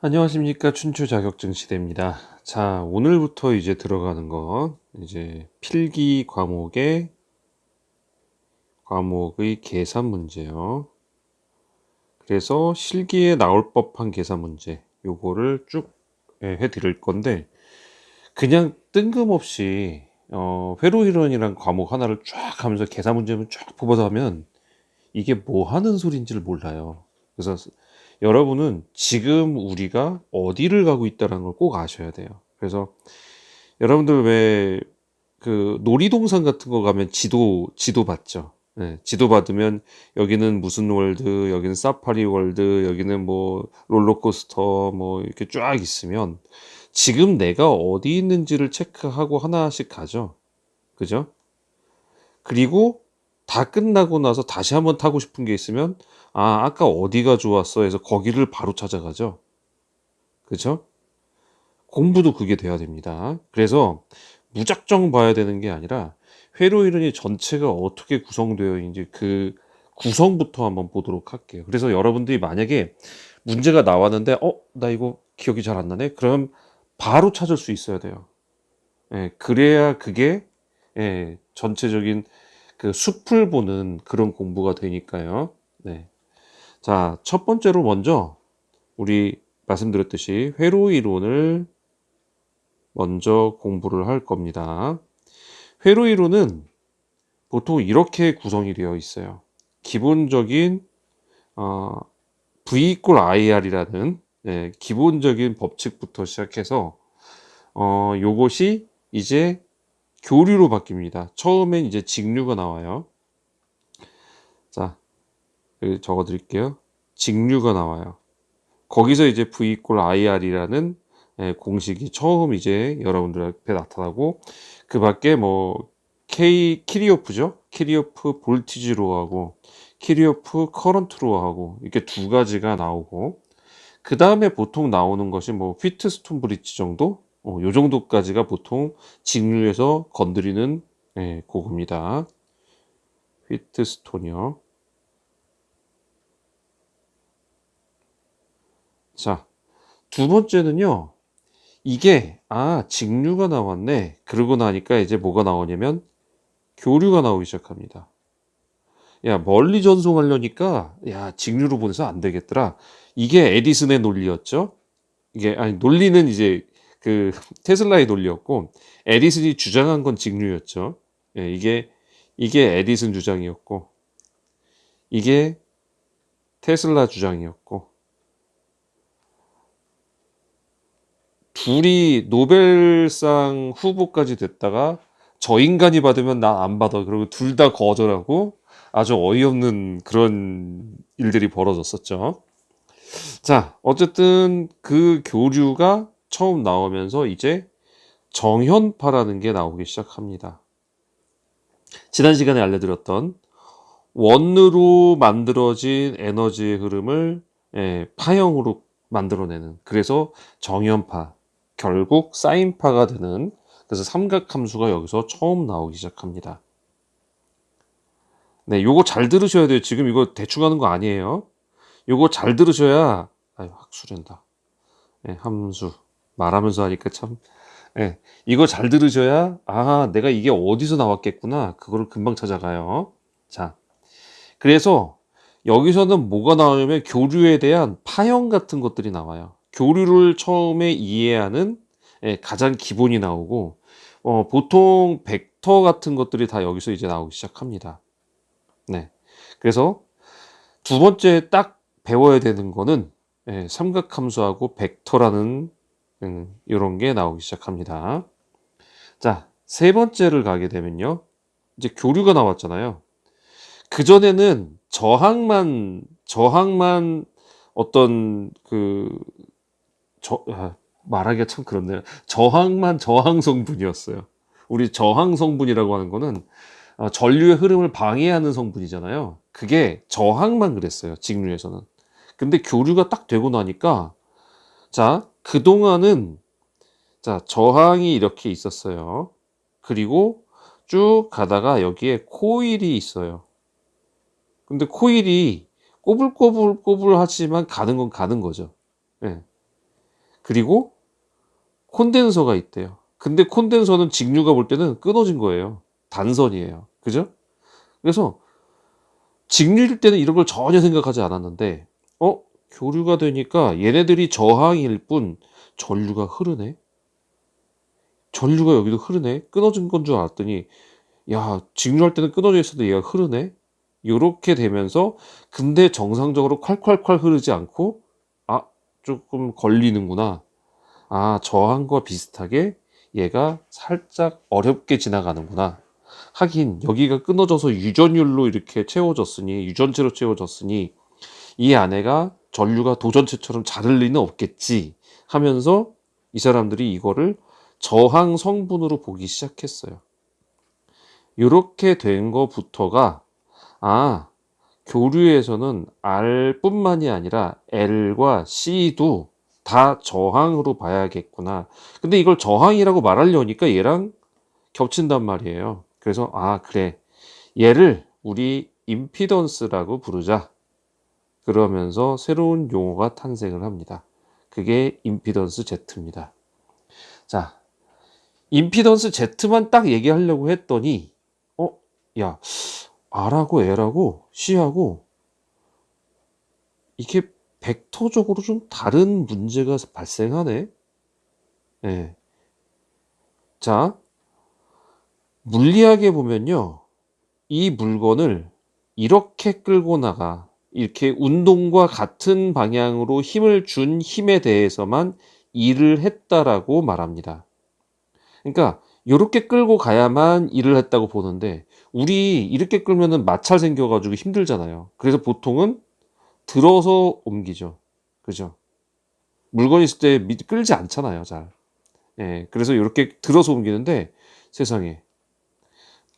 안녕하십니까. 춘추 자격증 시대입니다. 자, 오늘부터 이제 들어가는 거, 이제 필기 과목의 계산 문제요. 그래서 실기에 나올 법한 계산 문제, 요거를 쭉 해드릴 건데, 그냥 뜬금없이, 회로이론이란 과목 하나를 쫙 하면서 계산 문제만 쫙 뽑아서 하면, 이게 뭐 하는 소린지를 몰라요. 그래서 여러분은 지금 우리가 어디를 가고 있다는 걸 꼭 아셔야 돼요. 그래서 여러분들 왜 그 놀이동산 같은 거 가면 지도 받죠. 네, 지도 받으면 여기는 무슨 월드, 여기는 사파리 월드, 여기는 뭐 롤러코스터 뭐 이렇게 쫙 있으면 지금 내가 어디 있는지를 체크하고 하나씩 가죠. 그죠? 그리고 다 끝나고 나서 다시 한번 타고 싶은 게 있으면 아까 어디가 좋았어 해서 거기를 바로 찾아가죠. 그죠? 공부도 그게 돼야 됩니다. 그래서 무작정 봐야 되는 게 아니라 회로 이론이 전체가 어떻게 구성되어 있는지 그 구성부터 한번 보도록 할게요. 그래서 여러분들이 만약에 문제가 나왔는데 나 이거 기억이 잘 안 나네. 그럼 바로 찾을 수 있어야 돼요. 예, 그래야 그게 전체적인 그 숲을 보는 그런 공부가 되니까요. 네. 자, 첫 번째로 먼저 우리 말씀드렸듯이 회로 이론을 먼저 공부를 할 겁니다. 회로 이론은 보통 이렇게 구성이 되어 있어요. 기본적인 어, V 이퀄 IR이라는 기본적인 법칙부터 시작해서 요것이 이제 교류로 바뀝니다. 처음엔 이제 직류가 나와요. 자, 적어 드릴게요. 직류가 나와요. 거기서 이제 V 이퀄 IR이라는 공식이 처음 이제 여러분들 앞에 나타나고 그 밖에 뭐 키리오프죠. 키리오프 볼티지로하고 키리오프 커런트로하고 이렇게 두 가지가 나오고 그 다음에 보통 나오는 것이 뭐 휘트스톤 브릿지 정도? 요 정도까지가 보통 직류에서 건드리는 그겁니다. 휘트스톤이요. 자, 두 번째는요. 이게 직류가 나왔네. 그러고 나니까 이제 뭐가 나오냐면 교류가 나오기 시작합니다. 야, 멀리 전송하려니까 야, 직류로 보내서 안 되겠더라. 이게 에디슨의 논리였죠. 이게 아니 논리는 이제 그 테슬라의 논리였고 에디슨이 주장한 건 직류였죠. 예, 이게 에디슨 주장이었고 이게 테슬라 주장이었고 둘이 노벨상 후보까지 됐다가 저 인간이 받으면 나 안 받아. 그리고 둘 다 거절하고 아주 어이없는 그런 일들이 벌어졌었죠. 자, 어쨌든 그 교류가 처음 나오면서 이제 정현파라는 게 나오기 시작합니다. 지난 시간에 알려드렸던 원으로 만들어진 에너지의 흐름을 파형으로 만들어내는 그래서 정현파 결국 사인파가 되는 그래서 삼각함수가 여기서 처음 나오기 시작합니다. 네, 요거 잘 들으셔야 돼요. 지금 이거 대충 하는 거 아니에요. 요거 잘 들으셔야 학수된다. 함수 말하면서 하니까 참 이거 잘 들으셔야 내가 이게 어디서 나왔겠구나 그거를 금방 찾아가요. 자, 그래서 여기서는 뭐가 나오냐면 교류에 대한 파형 같은 것들이 나와요. 교류를 처음에 이해하는 가장 기본이 나오고 보통 벡터 같은 것들이 다 여기서 이제 나오기 시작합니다. 네. 그래서 두 번째 딱 배워야 되는 거는 삼각함수하고 벡터라는 이런 게 나오기 시작합니다. 자, 세 번째를 가게 되면요. 이제 교류가 나왔잖아요. 그전에는 저항만 어떤 말하기가 참 그렇네요. 저항만 저항 성분이었어요. 우리 저항 성분이라고 하는 거는 전류의 흐름을 방해하는 성분이잖아요. 그게 저항만 그랬어요. 직류에서는. 근데 교류가 딱 되고 나니까 자, 그동안은 자, 저항이 이렇게 있었어요. 그리고 쭉 가다가 여기에 코일이 있어요. 근데 코일이 꼬불꼬불 하지만 가는 건 가는 거죠. 예. 그리고 콘덴서가 있대요. 근데 콘덴서는 직류가 볼 때는 끊어진 거예요. 단선이에요. 그죠? 그래서 직류일 때는 이런 걸 전혀 생각하지 않았는데 교류가 되니까 얘네들이 저항일 뿐 전류가 흐르네. 전류가 여기도 흐르네. 끊어진 건 줄 알았더니 야, 직류할 때는 끊어져 있어도 얘가 흐르네. 요렇게 되면서 근데 정상적으로 콸콸콸 흐르지 않고 조금 걸리는구나. 저항과 비슷하게 얘가 살짝 어렵게 지나가는구나. 하긴 여기가 끊어져서 유전율로 이렇게 채워졌으니 유전체로 채워졌으니 이 안에가 전류가 도전체처럼 잘 흘 리는 없겠지 하면서 이 사람들이 이거를 저항 성분으로 보기 시작했어요. 이렇게 된 거부터가 교류에서는 R뿐만이 아니라 L과 C도 다 저항으로 봐야겠구나. 근데 이걸 저항이라고 말하려니까 얘랑 겹친단 말이에요. 그래서 그래. 얘를 우리 임피던스라고 부르자. 그러면서 새로운 용어가 탄생을 합니다. 그게 임피던스 Z입니다. 자, 임피던스 Z만 딱 얘기하려고 했더니 야, R하고 L하고 C하고 이게 벡터적으로 좀 다른 문제가 발생하네. 네. 자, 물리학에 보면요. 이 물건을 이렇게 끌고 나가. 이렇게 운동과 같은 방향으로 힘을 준 힘에 대해서만 일을 했다라고 말합니다. 그러니까 이렇게 끌고 가야만 일을 했다고 보는데 우리 이렇게 끌면은 마찰 생겨가지고 힘들잖아요. 그래서 보통은 들어서 옮기죠. 그죠? 물건 있을 때 끌지 않잖아요, 잘. 예, 그래서 이렇게 들어서 옮기는데 세상에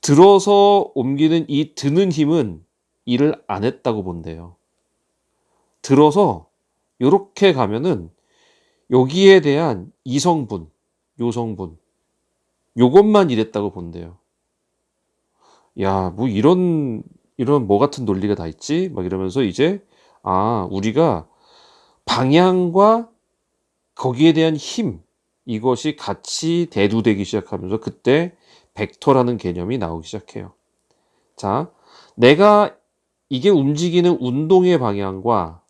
들어서 옮기는 이 드는 힘은 일을 안 했다고 본대요. 들어서 이렇게 가면은 여기에 대한 이 성분, 요 성분, 요것만 일했다고 본대요. 야, 뭐 이런 뭐 같은 논리가 다 있지? 막 이러면서 이제 우리가 방향과 거기에 대한 힘 이것이 같이 대두되기 시작하면서 그때 벡터라는 개념이 나오기 시작해요. 자, 내가 이게 움직이는 운동의 방향과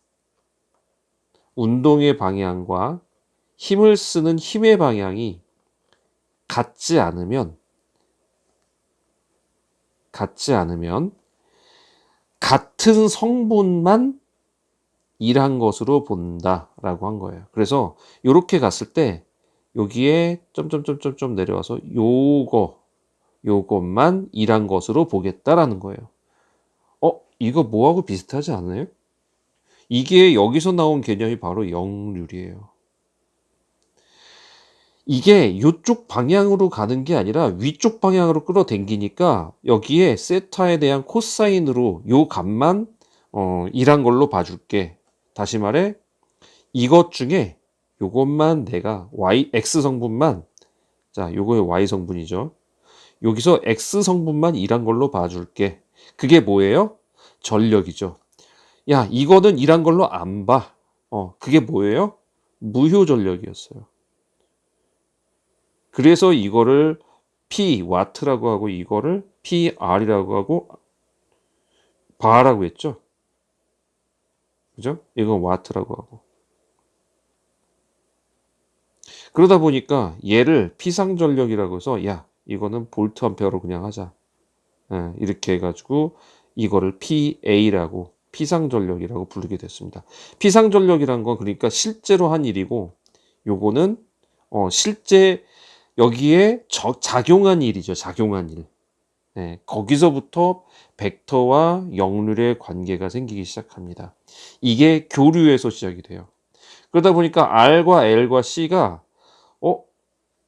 힘을 쓰는 힘의 방향이 같지 않으면 같은 성분만 일한 것으로 본다라고 한 거예요. 그래서 이렇게 갔을 때 여기에 점점점점점 내려와서 요것만 일한 것으로 보겠다라는 거예요. 이거 뭐하고 비슷하지 않아요? 이게 여기서 나온 개념이 바로 역률이에요. 이게 이쪽 방향으로 가는 게 아니라 위쪽 방향으로 끌어당기니까 여기에 세타에 대한 코사인으로 요 값만 일한 걸로 봐줄게. 다시 말해 이것 중에 요것만 내가 X 성분만 요거의 Y 성분이죠. 여기서 X 성분만 일한 걸로 봐줄게. 그게 뭐예요? 전력이죠. 야, 이거는 일한 걸로 안 봐. 그게 뭐예요? 무효 전력이었어요. 그래서 이거를 P, 와트라고 하고 이거를 PR이라고 하고 바라고 했죠. 그죠? 이건 와트라고 하고. 그러다 보니까 얘를 피상전력이라고 해서 야, 이거는 볼트 암페어로 그냥 하자. 이렇게 해가지고 이거를 PA라고 피상전력이라고 부르게 됐습니다. 피상전력이란 건 그러니까 실제로 한 일이고 요거는 실제 여기에 작용한 일이죠. 작용한 일. 거기서부터 벡터와 역률의 관계가 생기기 시작합니다. 이게 교류에서 시작이 돼요. 그러다 보니까 R과 L과 C가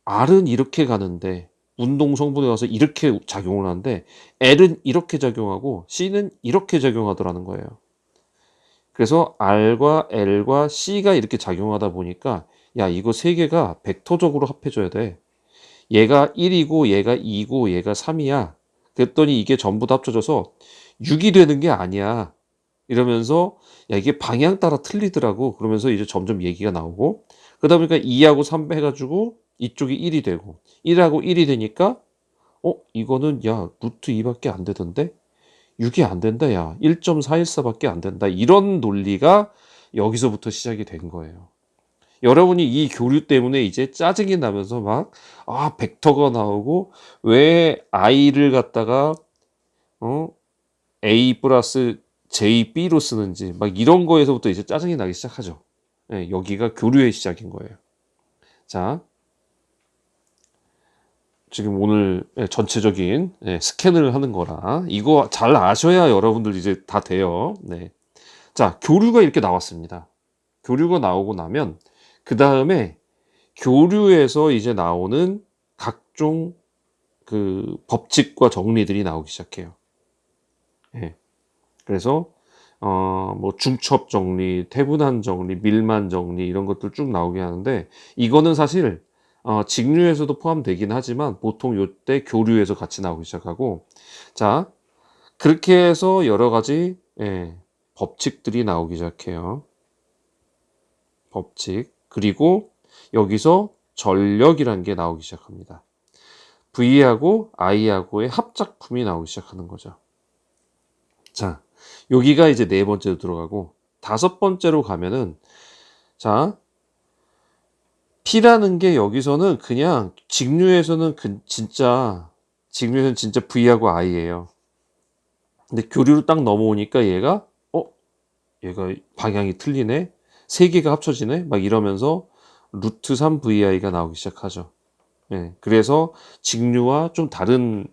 R은 이렇게 가는데 운동 성분에 와서 이렇게 작용을 하는데 L은 이렇게 작용하고 C는 이렇게 작용하더라는 거예요. 그래서 R과 L과 C가 이렇게 작용하다 보니까 야, 이거 세 개가 벡터적으로 합해져야 돼. 얘가 1이고 얘가 2고 얘가 3이야. 그랬더니 이게 전부 다 합쳐져서 6이 되는 게 아니야. 이러면서 야 이게 방향 따라 틀리더라고. 그러면서 이제 점점 얘기가 나오고 그러다 보니까 2하고 3 해 가지고 이쪽이 1이 되고 1하고 1이 되니까 이거는 야 루트 2 밖에 안 되던데? 6이 안 된다 야. 1.414 밖에 안 된다. 이런 논리가 여기서부터 시작이 된 거예요. 여러분이 이 교류 때문에 이제 짜증이 나면서 막 벡터가 나오고 왜 i를 갖다가 a 플러스 jb로 쓰는지 막 이런 거에서부터 이제 짜증이 나기 시작하죠. 예, 여기가 교류의 시작인 거예요. 자, 지금 오늘 전체적인 스캔을 하는 거라 이거 잘 아셔야 여러분들 이제 다 돼요. 네. 자, 교류가 이렇게 나왔습니다. 교류가 나오고 나면 그 다음에 교류에서 이제 나오는 각종 그 법칙과 정리들이 나오기 시작해요. 예. 그래서 뭐 중첩 정리, 태분한 정리, 밀만 정리 이런 것들 쭉 나오게 하는데 이거는 사실 직류에서도 포함되긴 하지만 보통 요때 교류에서 같이 나오기 시작하고 자 그렇게 해서 여러 가지 법칙들이 나오기 시작해요. 법칙 그리고 여기서 전력이라는 게 나오기 시작합니다. V하고 I하고의 합작품이 나오기 시작하는 거죠. 자, 여기가 이제 네 번째로 들어가고 다섯 번째로 가면은 자, P라는 게 여기서는 그냥 직류에서는 진짜 V하고 I예요. 근데 교류로 딱 넘어오니까 얘가 방향이 틀리네. 세 개가 합쳐지네. 막 이러면서 루트 3VI가 나오기 시작하죠. 예, 그래서 직류와 좀 다른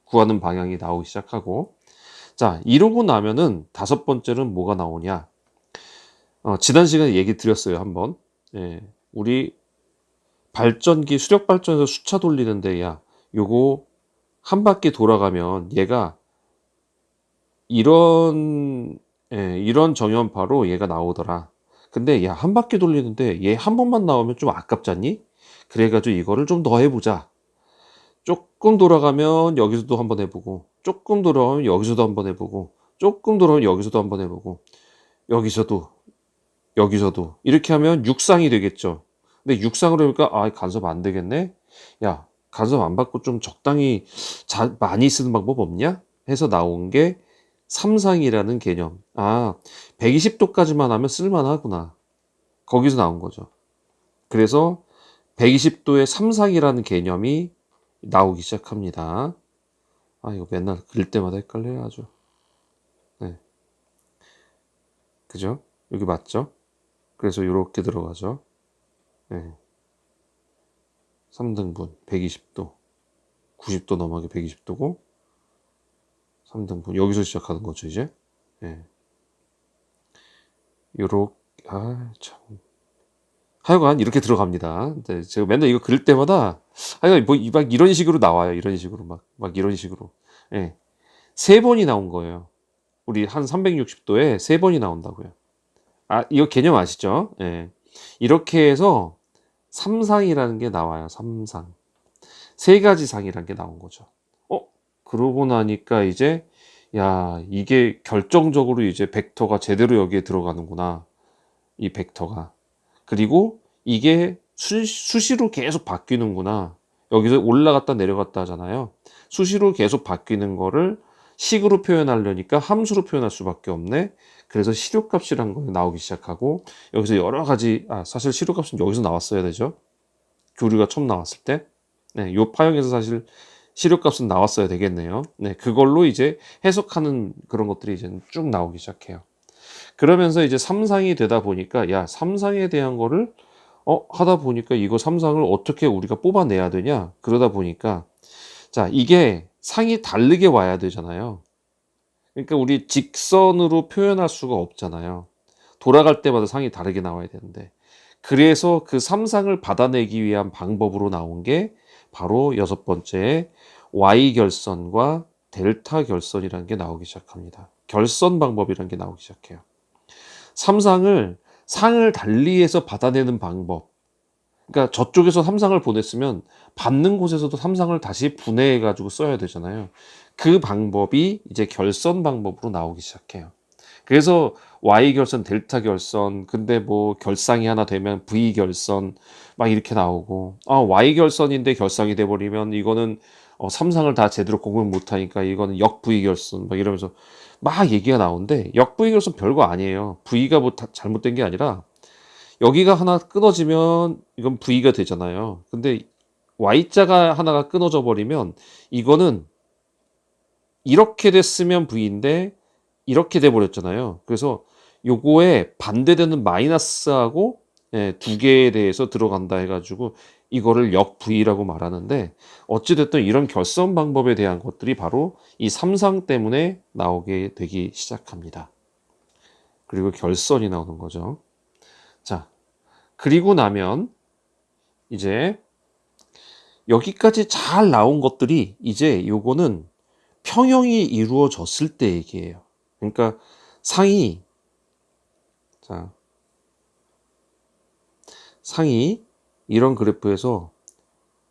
구하는 방향이 나오기 시작하고 자 이러고 나면은 다섯 번째는 뭐가 나오냐 지난 시간에 얘기 드렸어요 한번 우리 발전기 수력 발전에서 수차 돌리는데 야 요거 한 바퀴 돌아가면 얘가 이런 정연파로 얘가 나오더라. 근데 야 한 바퀴 돌리는데 얘 한 번만 나오면 좀 아깝잖니? 그래가지고 이거를 좀 더 해보자. 조금 돌아가면 여기서도 한번 해보고 조금 돌아가면 여기서도 한번 해보고 조금 돌아가면 여기서도 한번 해보고 여기서도 이렇게 하면 육상이 되겠죠. 근데 육상으로 하니까 간섭 안 되겠네. 야 간섭 안 받고 좀 적당히 많이 쓰는 방법 없냐? 해서 나온 게 삼상이라는 개념. 120도까지만 하면 쓸만하구나. 거기서 나온 거죠. 그래서 120도의 삼상이라는 개념이 나오기 시작합니다. 이거 맨날 그릴 때마다 헷갈려요, 아주. 네. 그죠? 여기 맞죠? 그래서 이렇게 들어가죠. 네. 3등분, 120도. 90도 넘어가게 120도고, 3등분. 여기서 시작하는 거죠, 이제. 네. 요렇게, 참. 하여간 이렇게 들어갑니다. 네, 제가 맨날 이거 그릴 때마다, 하여간 막 이런 식으로 나와요. 이런 식으로. 막 이런 식으로. 예. 세 번이 나온 거예요. 우리 한 360도에 세 번이 나온다고요. 이거 개념 아시죠? 예. 이렇게 해서 삼상이라는 게 나와요. 삼상. 세 가지 상이라는 게 나온 거죠. 그러고 나니까 이제, 야, 이게 결정적으로 이제 벡터가 제대로 여기에 들어가는구나. 이 벡터가. 그리고 이게 수시로 계속 바뀌는구나. 여기서 올라갔다 내려갔다 하잖아요. 수시로 계속 바뀌는 거를 식으로 표현하려니까 함수로 표현할 수밖에 없네. 그래서 시료값이라는 거 나오기 시작하고 여기서 여러 가지 사실 시료값은 여기서 나왔어야 되죠. 교류가 처음 나왔을 때. 네, 요 파형에서 사실 시료값은 나왔어야 되겠네요. 네, 그걸로 이제 해석하는 그런 것들이 이제 쭉 나오기 시작해요. 그러면서 이제 삼상이 되다 보니까 야 삼상에 대한 거를 하다 보니까 이거 삼상을 어떻게 우리가 뽑아내야 되냐 그러다 보니까 자 이게 상이 다르게 와야 되잖아요. 그러니까 우리 직선으로 표현할 수가 없잖아요. 돌아갈 때마다 상이 다르게 나와야 되는데 그래서 그 삼상을 받아내기 위한 방법으로 나온 게 바로 여섯 번째 Y 결선과 델타 결선이라는 게 나오기 시작합니다. 결선 방법이라는 게 나오기 시작해요. 상을 달리해서 받아내는 방법. 그러니까 저쪽에서 삼상을 보냈으면 받는 곳에서도 삼상을 다시 분해해 가지고 써야 되잖아요. 그 방법이 이제 결선 방법으로 나오기 시작해요. 그래서 Y 결선, 델타 결선, 근데 뭐 결상이 하나 되면 V 결선 막 이렇게 나오고, 아, Y 결선인데 결상이 돼 버리면 이거는 삼상을 다 제대로 공을 못 하니까 이거는 역 V 결선 막 이러면서 막 얘기가 나오는데, 역 V 결선 별거 아니에요. V가 뭐 잘못된 게 아니라 여기가 하나 끊어지면 이건 V가 되잖아요. 근데 Y자가 하나가 끊어져 버리면 이거는 이렇게 됐으면 V인데 이렇게 돼 버렸잖아요. 그래서 요거에 반대되는 마이너스하고, 예, 두 개에 대해서 들어간다 해가지고 이거를 역 V라고 말하는데, 어찌됐든 이런 결선 방법에 대한 것들이 바로 이 삼상 때문에 나오게 되기 시작합니다. 그리고 결선이 나오는 거죠. 자, 그리고 나면 이제 여기까지 잘 나온 것들이 이제 요거는 평형이 이루어졌을 때 얘기예요. 그러니까 상이, 자, 상이 이런 그래프에서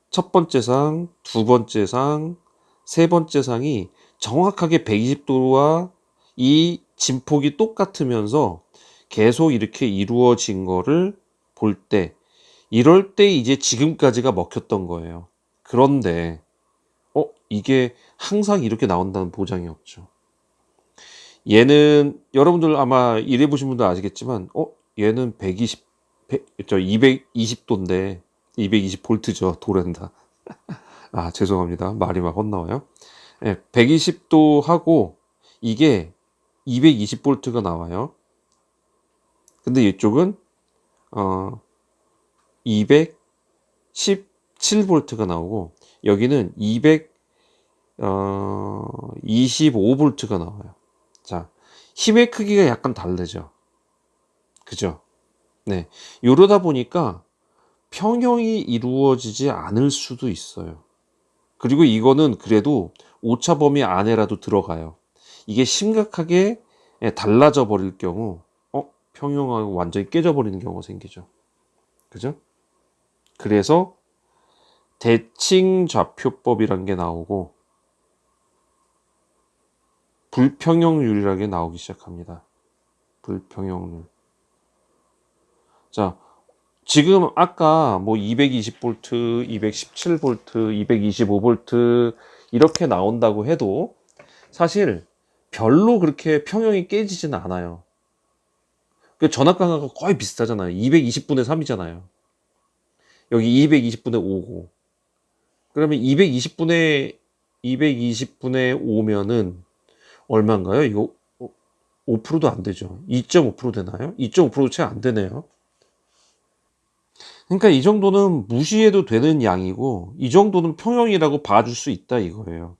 첫 번째 상, 두 번째 상, 세 번째 상이 정확하게 120도와 이 진폭이 똑같으면서 계속 이렇게 이루어진 거를 볼 때, 이럴 때 이제 지금까지가 먹혔던 거예요. 그런데 이게 항상 이렇게 나온다는 보장이 없죠. 얘는 여러분들 아마 일해 보신 분들 아시겠지만, 얘는 220도인데 220 볼트죠. 도랜다. 아, 죄송합니다. 말이 막 헛나와요. 예, 120도 하고 이게 220 볼트가 나와요. 근데 이쪽은 217 볼트가 나오고 여기는 25 볼트가 나와요. 자, 힘의 크기가 약간 다르죠. 그죠? 네. 이러다 보니까 평형이 이루어지지 않을 수도 있어요. 그리고 이거는 그래도 오차 범위 안에라도 들어가요. 이게 심각하게 달라져 버릴 경우, 평형하고 완전히 깨져 버리는 경우가 생기죠. 그죠? 그래서 대칭 좌표법이란 게 나오고 불평형률이라는 게 나오기 시작합니다. 불평형률. 자, 지금 아까 뭐 220V, 217V, 225V 이렇게 나온다고 해도 사실 별로 그렇게 평형이 깨지지는 않아요. 그 전압강하고 거의 비슷하잖아요. 220분의 3이잖아요. 여기 220분의 5고. 그러면 220분의 5면은 얼마인가요? 이거 5%도 안 되죠. 2.5% 되나요? 2.5% 채 안 되네요. 그러니까 이 정도는 무시해도 되는 양이고 이 정도는 평형이라고 봐줄 수 있다 이거예요.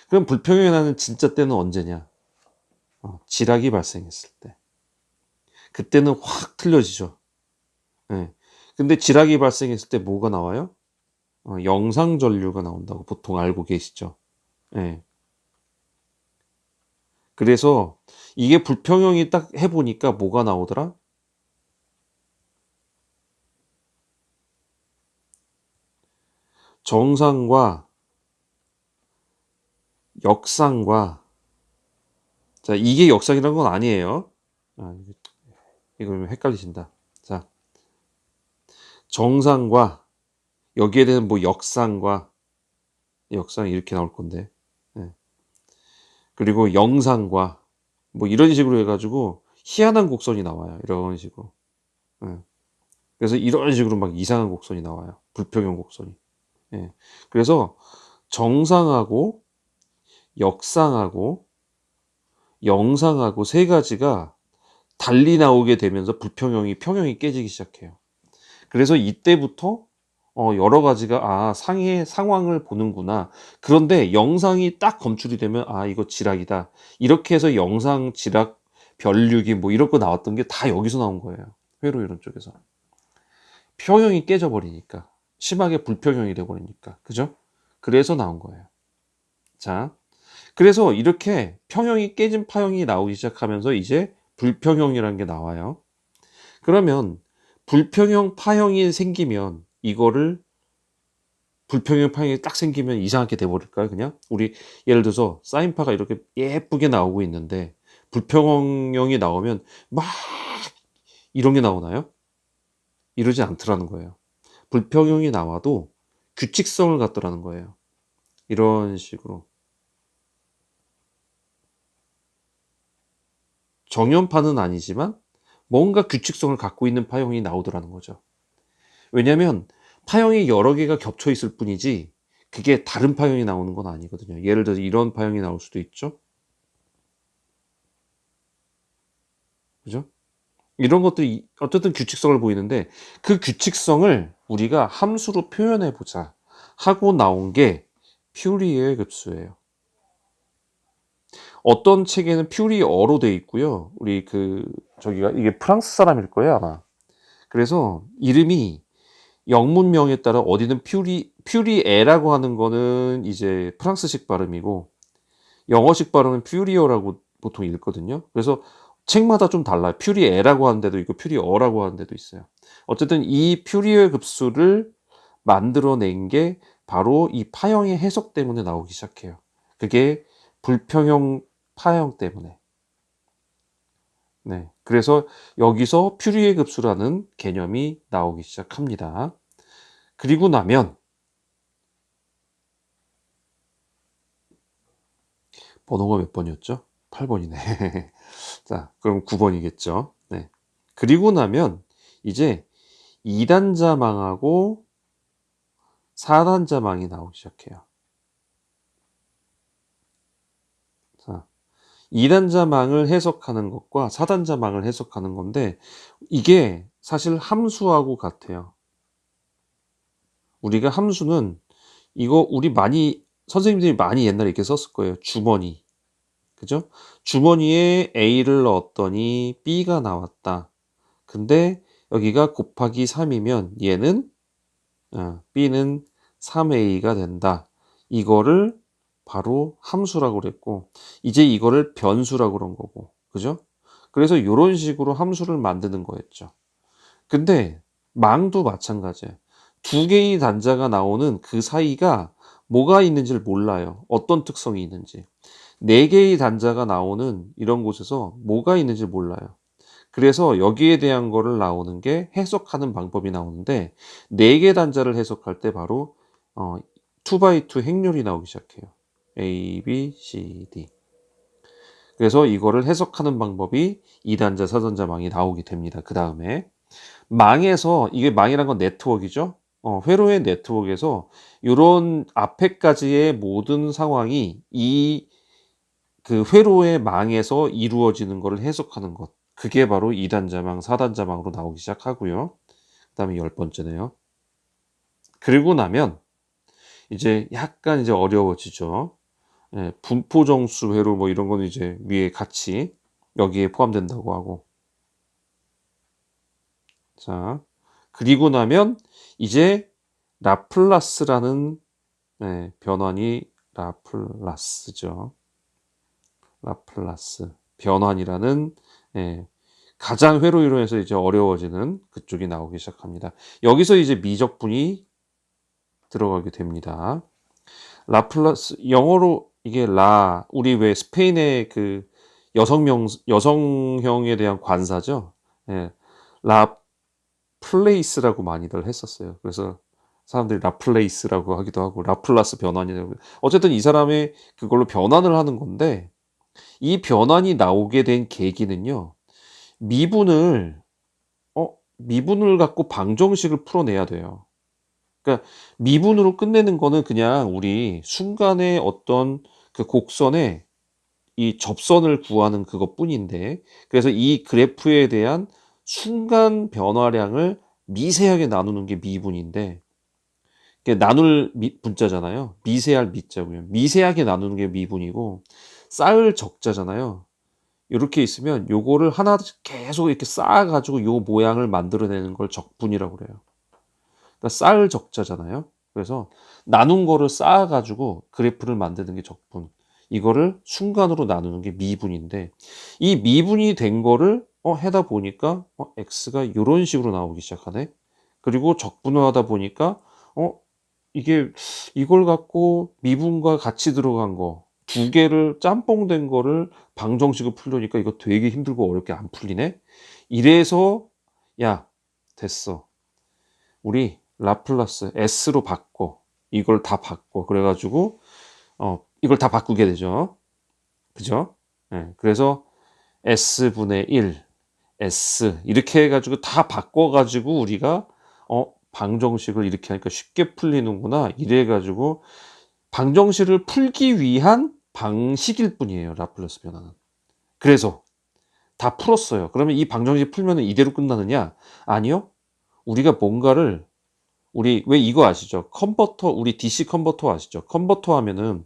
그럼 불평형이 나는 진짜 때는 언제냐? 지락이 발생했을 때. 그때는 확 틀려지죠. 예. 근데 지락이 발생했을 때 뭐가 나와요? 영상전류가 나온다고 보통 알고 계시죠. 예. 그래서 이게 불평형이 딱 해보니까 뭐가 나오더라? 정상과 역상과, 자, 이게 역상이라는 건 아니에요. 이거 헷갈리신다. 자, 정상과 여기에 대한 뭐 역상과 역상이 이렇게 나올 건데, 예. 그리고 영상과 뭐 이런 식으로 해가지고 희한한 곡선이 나와요. 이런 식으로. 예. 그래서 이런 식으로 막 이상한 곡선이 나와요. 불평형 곡선이. 예. 그래서 정상하고 역상하고 영상하고 세 가지가 달리 나오게 되면서 평형이 깨지기 시작해요. 그래서 이때부터 여러 가지가 상의 상황을 보는구나. 그런데 영상이 딱 검출이 되면 이거 지락이다. 이렇게 해서 영상 지락 별류기 뭐 이런 거 나왔던 게 다 여기서 나온 거예요. 회로 이론 쪽에서. 평형이 깨져 버리니까. 심하게 불평형이 돼 버리니까. 그죠? 그래서 나온 거예요. 자, 그래서 이렇게 평형이 깨진 파형이 나오기 시작하면서 이제 불평형이라는 게 나와요. 그러면 불평형 파형이 생기면 이거를 불평형 파형이 딱 생기면 이상하게 돼버릴까요? 그냥 우리 예를 들어서 사인파가 이렇게 예쁘게 나오고 있는데 불평형이 나오면 막 이런 게 나오나요? 이러지 않더라는 거예요. 불평형이 나와도 규칙성을 갖더라는 거예요. 이런 식으로. 정연파는 아니지만 뭔가 규칙성을 갖고 있는 파형이 나오더라는 거죠. 왜냐면 파형이 여러 개가 겹쳐 있을 뿐이지 그게 다른 파형이 나오는 건 아니거든요. 예를 들어서 이런 파형이 나올 수도 있죠. 그죠? 이런 것들이 어쨌든 규칙성을 보이는데 그 규칙성을 우리가 함수로 표현해 보자 하고 나온 게 퓨리에의 급수예요. 어떤 책에는 퓨리어로 돼 있고요. 우리 저기가 이게 프랑스 사람일 거예요, 아마. 그래서 이름이 영문명에 따라 어디는 퓨리에라고 하는 거는 이제 프랑스식 발음이고 영어식 발음은 퓨리어라고 보통 읽거든요. 그래서 책마다 좀 달라요. 퓨리에라고 하는 데도 있고 퓨리어라고 하는 데도 있어요. 어쨌든 이 퓨리어 급수를 만들어낸 게 바로 이 파형의 해석 때문에 나오기 시작해요. 그게 불평형 파형 때문에. 네. 그래서 여기서 퓨리에 급수라는 개념이 나오기 시작합니다. 그리고 나면 번호가 몇 번이었죠? 8번이네. 자, 그럼 9번이겠죠. 네. 그리고 나면 이제 2단자망하고 4단자망이 나오기 시작해요. 자, 2단자망을 해석하는 것과 4단자망을 해석하는 건데 이게 사실 함수하고 같아요. 우리가 함수는 이거 선생님들이 많이 옛날에 이렇게 썼을 거예요. 주머니. 그죠? 주머니에 A를 넣었더니 B가 나왔다. 근데 여기가 곱하기 3이면 얘는 B는 3A가 된다. 이거를 바로 함수라고 그랬고 이제 이거를 변수라고 그런 거고. 그죠? 그래서 이런 식으로 함수를 만드는 거였죠. 근데 망도 마찬가지예요. 두 개의 단자가 나오는 그 사이가 뭐가 있는지를 몰라요. 어떤 특성이 있는지. 네 개의 단자가 나오는 이런 곳에서 뭐가 있는지 몰라요. 그래서 여기에 대한 거를 나오는 게 해석하는 방법이 나오는데 네 개 단자를 해석할 때 바로 2x2 행렬이 나오기 시작해요. A, B, C, D. 그래서 이거를 해석하는 방법이 2단자, 4단자 망이 나오게 됩니다. 그 다음에 망에서 이게 망이란 건 네트워크이죠. 회로의 네트워크에서 이런 앞에까지의 모든 상황이 그 회로의 망에서 이루어지는 것을 해석하는 것. 그게 바로 2단자망, 4단자망으로 나오기 시작하고요. 그 다음에 10번째네요. 그리고 나면 이제 약간 이제 어려워지죠. 예, 분포정수 회로 뭐 이런 거는 이제 위에 같이 여기에 포함된다고 하고. 자, 그리고 나면 이제 라플라스라는 변환이 라플라스죠. 라플라스 변환이라는 가장 회로 이론에서 이제 어려워지는 그쪽이 나오기 시작합니다. 여기서 이제 미적분이 들어가게 됩니다. 라플라스 영어로 이게 우리 왜 스페인의 그 여성형에 대한 관사죠. 예, 라플레이스라고 많이들 했었어요. 그래서 사람들이 라플레이스라고 하기도 하고 라플라스 변환이라고. 어쨌든 이 사람의 그걸로 변환을 하는 건데 이 변환이 나오게 된 계기는요. 미분을 미분을 갖고 방정식을 풀어내야 돼요. 그러니까 미분으로 끝내는 거는 그냥 우리 순간의 어떤 그 곡선에 이 접선을 구하는 그것뿐인데 그래서 이 그래프에 대한 순간 변화량을 미세하게 나누는 게 미분인데 나눌 분자잖아요. 미세할 미자고요. 미세하게 나누는 게 미분이고 쌓을 적자잖아요. 이렇게 있으면 요거를 하나 계속 이렇게 쌓아가지고 요 모양을 만들어내는 걸 적분이라고 그래요. 그러니까 쌓을 적자잖아요. 그래서 나눈 거를 쌓아가지고 그래프를 만드는 게 적분. 이거를 순간으로 나누는 게 미분인데 이 미분이 된 거를 해다 보니까 x가 이런 식으로 나오기 시작하네. 그리고 적분을 하다 보니까 이게 이걸 갖고 미분과 같이 들어간 거 두 개를 짬뽕 된 거를 방정식을 풀려니까 이거 되게 힘들고 어렵게 안 풀리네. 이래서 야 됐어. 우리 라플라스 S로 바꿔. 이걸 다 바꿔. 그래 가지고 이걸 다 바꾸게 되죠. 그죠? 예. 그래서 S분의 1 S 이렇게 해 가지고 다 바꿔 가지고 우리가 방정식을 이렇게 하니까 쉽게 풀리는구나. 이래 가지고 방정식을 풀기 위한 방식일 뿐이에요, 라플라스 변화는. 그래서 다 풀었어요. 그러면 이 방정식 풀면은 이대로 끝나느냐? 아니요. 우리가 뭔가를 우리 왜 이거 아시죠? 컨버터 우리 DC 컨버터 아시죠? 컨버터 하면은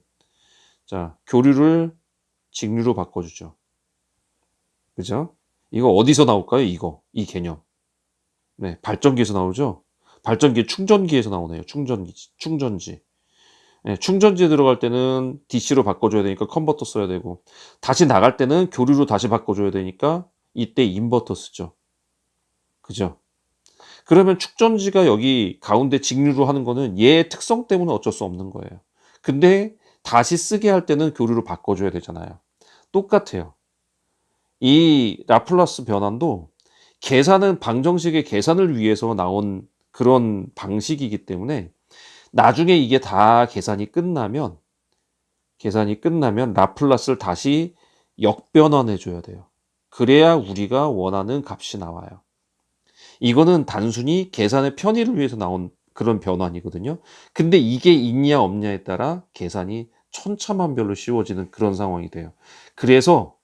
자, 교류를 직류로 바꿔 주죠. 그죠? 이거 어디서 나올까요? 이거. 이 개념. 네, 발전기에서 나오죠? 발전기 충전기에서 나오네요. 충전지. 예, 충전지에 들어갈 때는 DC로 바꿔줘야 되니까 컨버터 써야 되고, 다시 나갈 때는 교류로 다시 바꿔줘야 되니까 이때 인버터 쓰죠. 그죠? 그러면 축전지가 여기 가운데 직류로 하는 거는 얘의 특성 때문에 어쩔 수 없는 거예요. 근데 다시 쓰게 할 때는 교류로 바꿔줘야 되잖아요. 똑같아요. 이 라플라스 변환도 계산은 방정식의 계산을 위해서 나온 그런 방식이기 때문에 나중에 이게 다 계산이 끝나면 라플라스를 다시 역변환해 줘야 돼요. 그래야 우리가 원하는 값이 나와요. 이거는 단순히 계산의 편의를 위해서 나온 그런 변환이거든요. 근데 이게 있냐 없냐에 따라 계산이 천차만별로 쉬워지는 그런 상황이 돼요. 그래서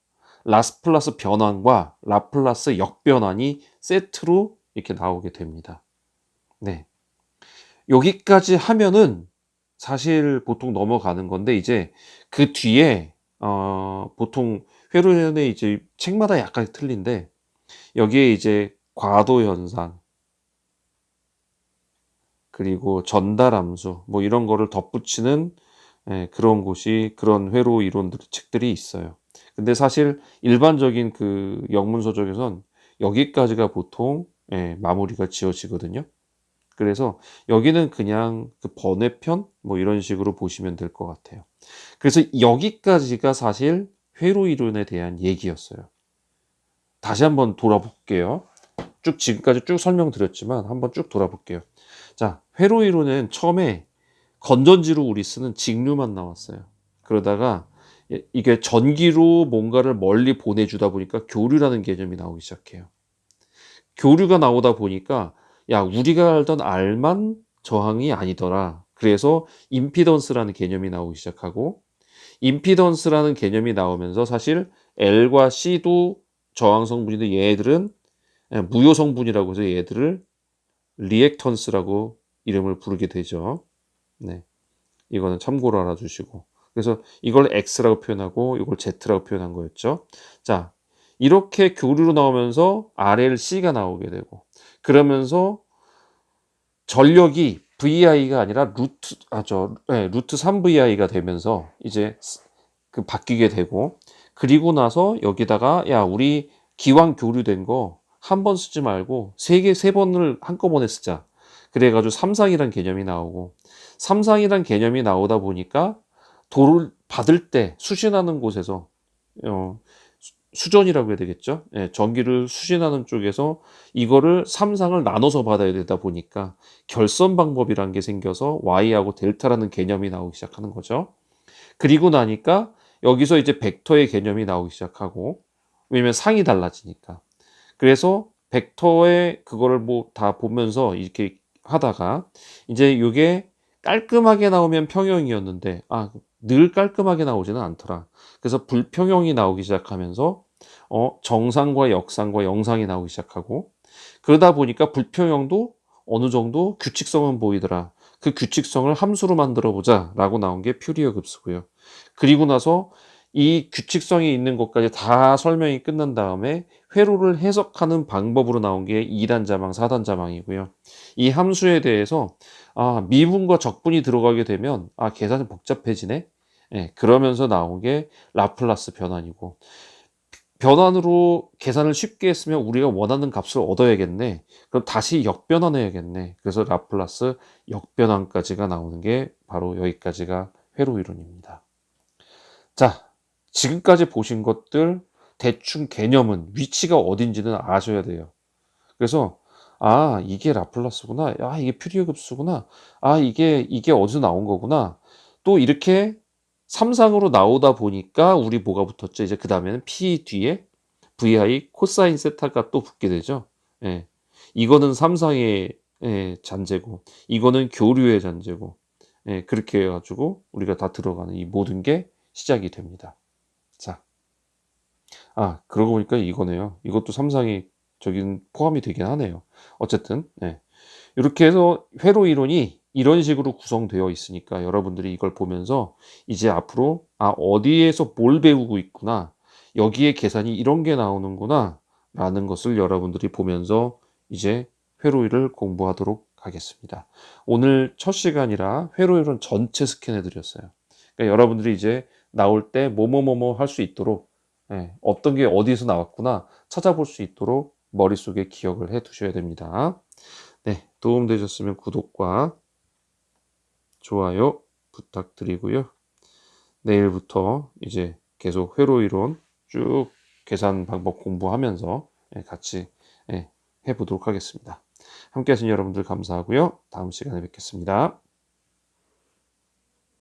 라스플라스 변환과 라플라스 역변환이 세트로 이렇게 나오게 됩니다. 네. 여기까지 하면은 사실 보통 넘어가는 건데 이제 그 뒤에 보통 회로연의 이제 책마다 약간 틀린데 여기에 이제 과도 현상 그리고 전달 함수 뭐 이런 거를 덧붙이는 그런 곳이 그런 회로 이론들 책들이 있어요. 근데 사실 일반적인 그 영문서적에선 여기까지가 보통 마무리가 지어지거든요. 그래서 여기는 그냥 그 번외편 뭐 이런 식으로 보시면 될 것 같아요. 그래서 여기까지가 사실 회로 이론에 대한 얘기였어요. 다시 한번 돌아볼게요. 쭉 지금까지 쭉 설명드렸지만 한번 쭉 돌아볼게요. 자, 회로 이론은 처음에 건전지로 우리 쓰는 직류만 나왔어요. 그러다가 이게 전기로 뭔가를 멀리 보내주다 보니까 교류라는 개념이 나오기 시작해요. 교류가 나오다 보니까 야, 우리가 알던 R만 저항이 아니더라. 그래서 임피던스라는 개념이 나오기 시작하고 임피던스라는 개념이 나오면서 사실 L과 C도 저항 성분인데 얘들은 무효 성분이라고 해서 얘들을 리액턴스라고 이름을 부르게 되죠. 네. 이거는 참고로 알아주시고. 그래서 이걸 X라고 표현하고 이걸 Z라고 표현한 거였죠. 자, 이렇게 교류로 나오면서 RLC가 나오게 되고 그러면서 전력이 VI가 아니라 루트 3VI가 되면서 이제 그 바뀌게 되고 그리고 나서 여기다가 야, 우리 기왕 교류된 거 한 번 쓰지 말고 세 번을 한꺼번에 쓰자. 그래가지고 삼상이란 개념이 나오고 삼상이란 개념이 나오다 보니까 도를 받을 때 수신하는 곳에서 수전이라고 해야 되겠죠. 예, 전기를 수신하는 쪽에서 이거를 삼상을 나눠서 받아야 되다 보니까 결선 방법이란 게 생겨서 Y하고 델타라는 개념이 나오기 시작하는 거죠. 그리고 나니까 여기서 이제 벡터의 개념이 나오기 시작하고 왜냐면 상이 달라지니까. 그래서 벡터의 그거를 뭐 다 보면서 이렇게 하다가 이제 이게 깔끔하게 나오면 평형이었는데 늘 깔끔하게 나오지는 않더라. 그래서 불평형이 나오기 시작하면서 정상과 역상과 영상이 나오기 시작하고 그러다 보니까 불평형도 어느 정도 규칙성은 보이더라. 그 규칙성을 함수로 만들어 보자 라고 나온 게 퓨리어 급수고요. 그리고 나서 이 규칙성이 있는 것까지 다 설명이 끝난 다음에 회로를 해석하는 방법으로 나온 게 2단 자망, 4단 자망이고요. 이 함수에 대해서 미분과 적분이 들어가게 되면 계산이 복잡해지네. 그러면서 나온 게 라플라스 변환이고 변환으로 계산을 쉽게 했으면 우리가 원하는 값을 얻어야겠네. 그럼 다시 역변환해야겠네. 그래서 라플라스 역변환까지가 나오는 게 바로 여기까지가 회로 이론입니다. 자, 지금까지 보신 것들 대충 개념은 위치가 어딘지는 아셔야 돼요. 그래서 아, 이게 라플라스구나. 아, 이게 퓨리어 급수구나. 아, 이게 어디서 나온 거구나. 또 이렇게 삼상으로 나오다 보니까 우리 뭐가 붙었죠? 이제 그다음에는 P 뒤에 VI 코사인 세타가 또 붙게 되죠. 예. 이거는 삼상의 잔재고 이거는 교류의 잔재고 그렇게 해 가지고 우리가 다 들어가는 이 모든 게 시작이 됩니다. 자. 그러고 보니까 이거네요. 이것도 삼상이 저긴 포함이 되긴 하네요. 어쨌든 요렇게 해서 회로 이론이 이런 식으로 구성되어 있으니까 여러분들이 이걸 보면서 이제 앞으로 '아, 어디에서 뭘 배우고 있구나. 여기에 계산이 이런 게 나오는구나.'라는 것을 여러분들이 보면서 이제 회로이를 공부하도록 하겠습니다. 오늘 첫 시간이라 회로 이론 전체 스캔해 드렸어요. 그러니까 여러분들이 이제 나올 때 뭐뭐뭐뭐 할 수 있도록 어떤 게 어디에서 나왔구나 찾아볼 수 있도록 머릿속에 기억을 해 두셔야 됩니다. 네, 도움되셨으면 구독과 좋아요 부탁드리고요. 내일부터 이제 계속 회로 이론 쭉 계산 방법 공부하면서 같이 해 보도록 하겠습니다. 함께 하신 여러분들 감사하고요. 다음 시간에 뵙겠습니다.